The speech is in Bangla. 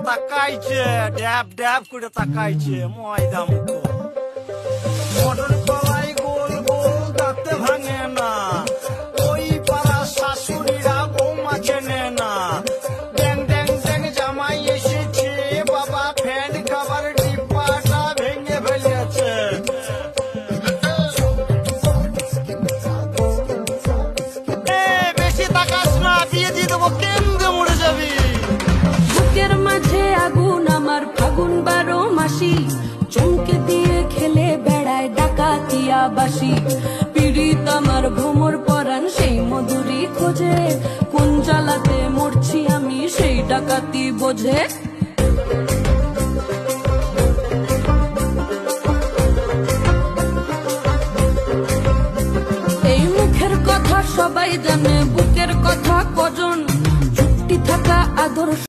তাকাইছে, ড্যাব ড্যাব করে তাকাইছে ময়দা মুখো। মটর কলাই গোল গোল দাঁতে ভাঙে না, ওই পাড়া শাশুড়িরা বৌমা চেনে না। ড্যাং ড্যাং ড্যাং জামাই এসেছে, বাবা ফ্যান খাবার ডিব্বাটা ভেঙে ফেলেছে। বেশি তাকাস না, বিয়ে দিয়ে দেবো, কেন্দ্রে মরে যাবি। বুকের মাঝে আগুন আমার ফাগুন 12 মাসি, চমকে দিয়ে খেলে বেড়ায় ডাকাতিয়া বাসি। পীড়িত আমার ভ্রমর পরাণ সেই মধুরী খোঁজে, কোন জ্বালাতে মরছি আমি সেই ডাকাতি বোঝে। এই মুখের কথা সবাই জানে, বুকের কথা কজন, চুক্তি থাকা আদর্শ।